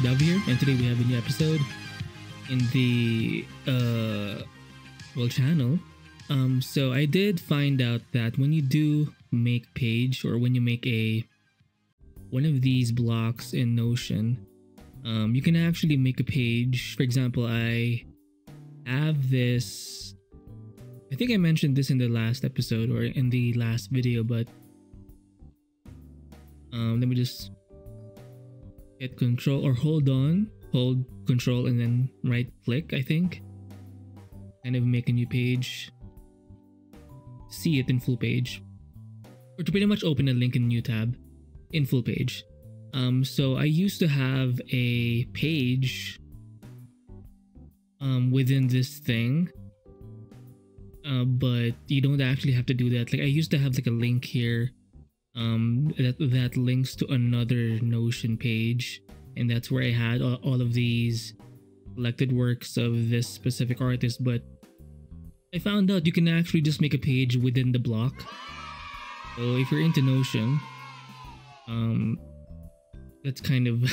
Dove here, and today we have a new episode in the channel. So I did find out that when you do make page, or when you make one of these blocks in Notion, you can actually make a page. For example, I have this. I think I mentioned this in the last episode or in the last video, but let me just hit control or hold control and then right click, I think, kind of make a new page, see it in full page, or to pretty much open a link in a new tab in full page. So I used to have a page within this thing, but you don't actually have to do that. Like I used to have like a link here that links to another Notion page, and that's where I had all of these selected works of this specific artist. But I found out you can actually just make a page within the block. So if you're into Notion, that's kind of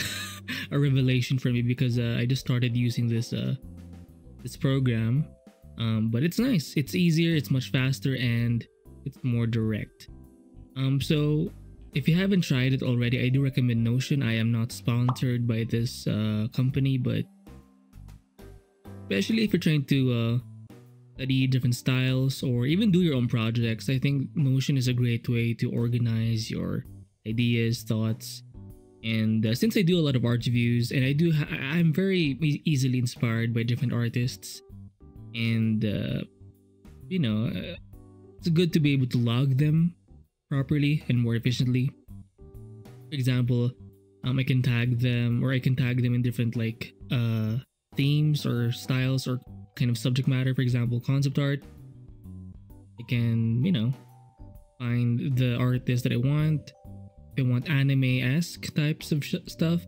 a revelation for me, because I just started using this program. But it's nice, it's easier, it's much faster, and it's more direct. So if you haven't tried it already, I do recommend Notion. I am not sponsored by this company, but especially if you're trying to study different styles or even do your own projects, I think Notion is a great way to organize your ideas, thoughts. And since I do a lot of art reviews, and I'm very easily inspired by different artists, and it's good to be able to log them properly and more efficiently. For example, I can tag them in different like themes or styles or kind of subject matter. For example, concept art, I can find the artist that I want. If I want anime-esque types of stuff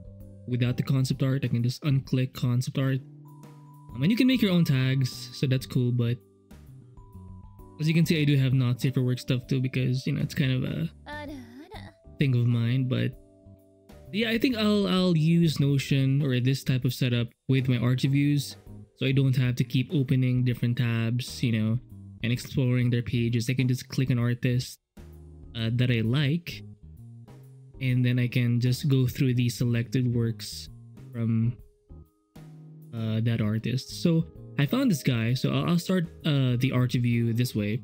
without the concept art, I can just unclick concept art. And you can make your own tags, so that's cool. But as you can see, I do have not safe for work stuff too, because it's kind of a thing of mine. But yeah, I think I'll use Notion or this type of setup with my art reviews, so I don't have to keep opening different tabs, and exploring their pages. I can just click an artist that I like, and then I can just go through the selected works from that artist. So I found this guy, so I'll start the art review this way.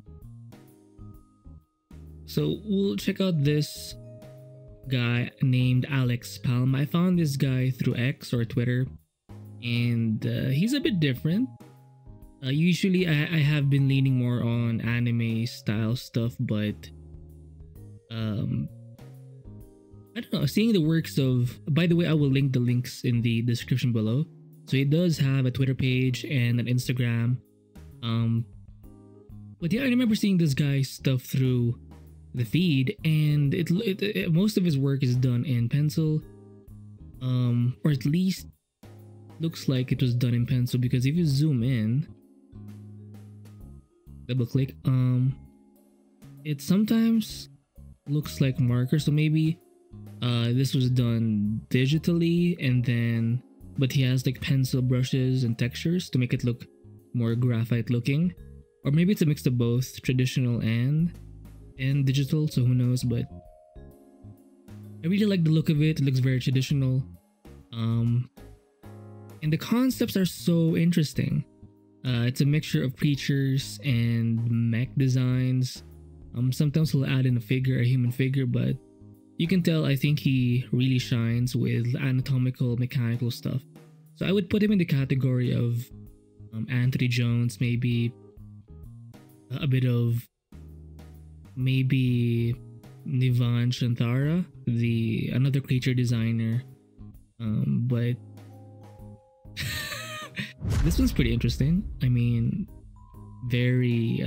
So we'll check out this guy named Alex Palma. I found this guy through X or Twitter, and he's a bit different. Usually I have been leaning more on anime style stuff, but I don't know, seeing the works of, by the way, I will link the links in the description below. So he does have a Twitter page and an Instagram. But yeah, I remember seeing this guy's stuff through the feed, and it most of his work is done in pencil, or at least looks like it was done in pencil, because if you zoom in, double click, it sometimes looks like marker. So maybe this was done digitally, and then but he has like pencil brushes and textures to make it look more graphite looking, or maybe it's a mix of both traditional and digital, so who knows. But I really like the look of it. It looks very traditional, and the concepts are so interesting. It's a mixture of creatures and mech designs. Sometimes he'll add in a human figure, but you can tell, I think he really shines with anatomical, mechanical stuff. So I would put him in the category of Anthony Jones, maybe a bit of maybe Nivan Shantara, another creature designer. But this one's pretty interesting. I mean, very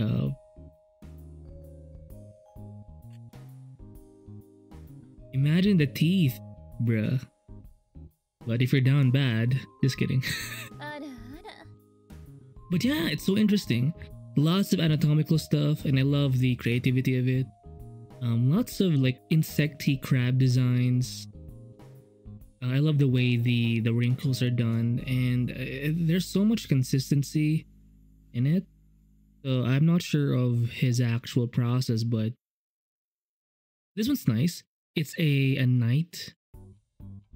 imagine the teeth, bruh. But if you're down bad, just kidding. But yeah, it's so interesting. Lots of anatomical stuff, and I love the creativity of it. Lots of like insecty crab designs. I love the way the wrinkles are done, and there's so much consistency in it. So I'm not sure of his actual process, but this one's nice. It's a night,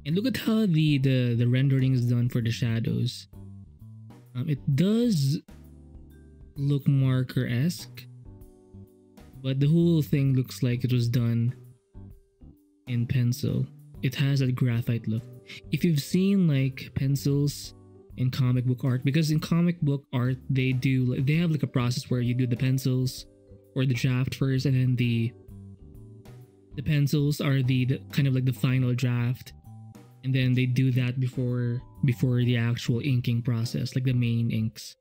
and look at how the rendering is done for the shadows. It does look marker-esque, but the whole thing looks like it was done in pencil. It has a graphite look. If you've seen like pencils in comic book art, because in comic book art they have like a process where you do the pencils or the draft first, and then the pencils are the kind of like the final draft, and then they do that before the actual inking process, like the main inks.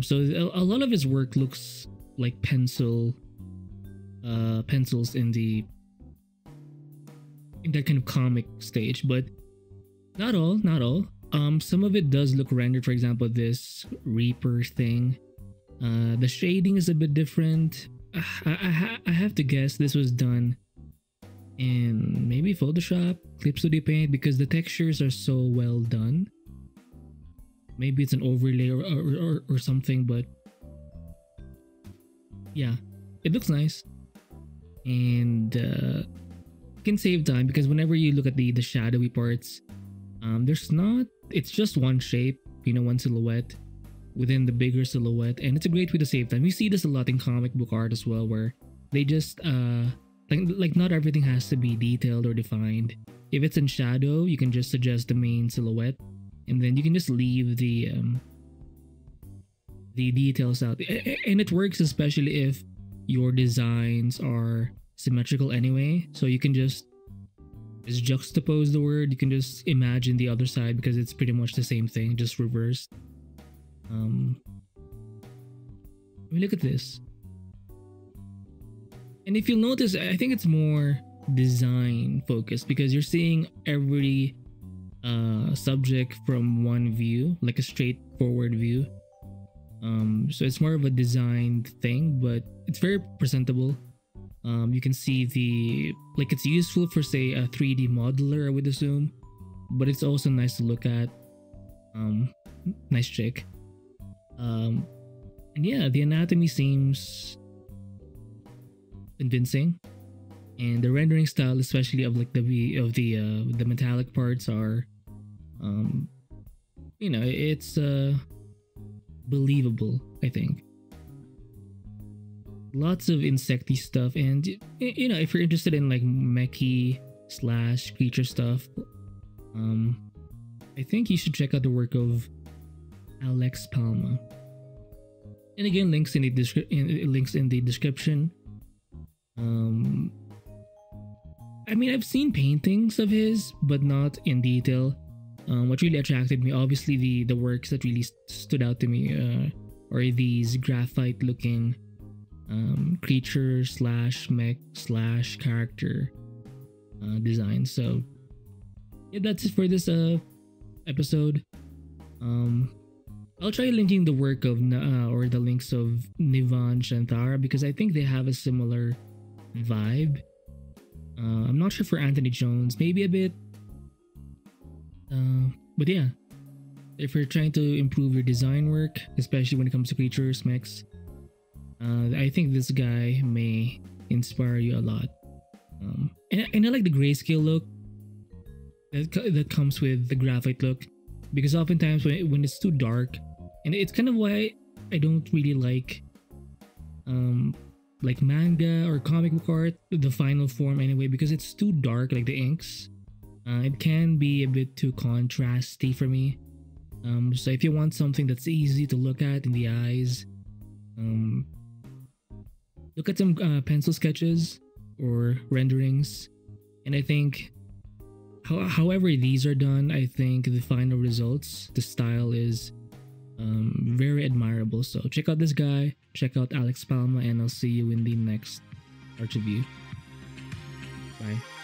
So a lot of his work looks like pencils in that kind of comic stage, but not all. Some of it does look rendered. For example, this Reaper thing, the shading is a bit different. I have to guess this was done in maybe Photoshop, Clip Studio Paint, because the textures are so well done. Maybe it's an overlay or something, but yeah, it looks nice, and can save time because whenever you look at the shadowy parts, it's just one shape, one silhouette within the bigger silhouette, and it's a great way to save time. We see this a lot in comic book art as well, where they just like not everything has to be detailed or defined. If it's in shadow, you can just suggest the main silhouette, and then you can just leave the details out, and it works especially if your designs are symmetrical anyway. So you can just juxtapose the word. You can just imagine the other side because it's pretty much the same thing, just reversed. Let me look at this. And if you'll notice, I think it's more design focused because you're seeing every subject from one view, like a straightforward view. So it's more of a designed thing, but it's very presentable. You can see it's useful for say a 3D modeler, I would assume, but it's also nice to look at. Nice chick. And yeah, the anatomy seems convincing, and the rendering style, especially of like the metallic parts, are it's believable, I think. Lots of insecty stuff, and if you're interested in like mechy / creature stuff, I think you should check out the work of Alex Palma. And again, links in the description. I've seen paintings of his, but not in detail. What really attracted me, obviously, the works that really stood out to me are these graphite looking creature / mech / character design. So yeah, that's it for this episode. I'll try linking the work of or the links of Nivan Shantara because I think they have a similar vibe. I'm not sure for Anthony Jones, maybe a bit, but yeah, if you're trying to improve your design work, especially when it comes to creatures, mechs, I think this guy may inspire you a lot. And I like the grayscale look that comes with the graphite look, because oftentimes when it's too dark, and it's kind of why I don't really like manga or comic book art, the final form anyway, because it's too dark, like the inks. It can be a bit too contrasty for me. So if you want something that's easy to look at in the eyes, look at some pencil sketches or renderings, and I think however these are done, I think the final results, the style is very admirable. So check out this guy, check out Alex Palma, and I'll see you in the next art review. Bye.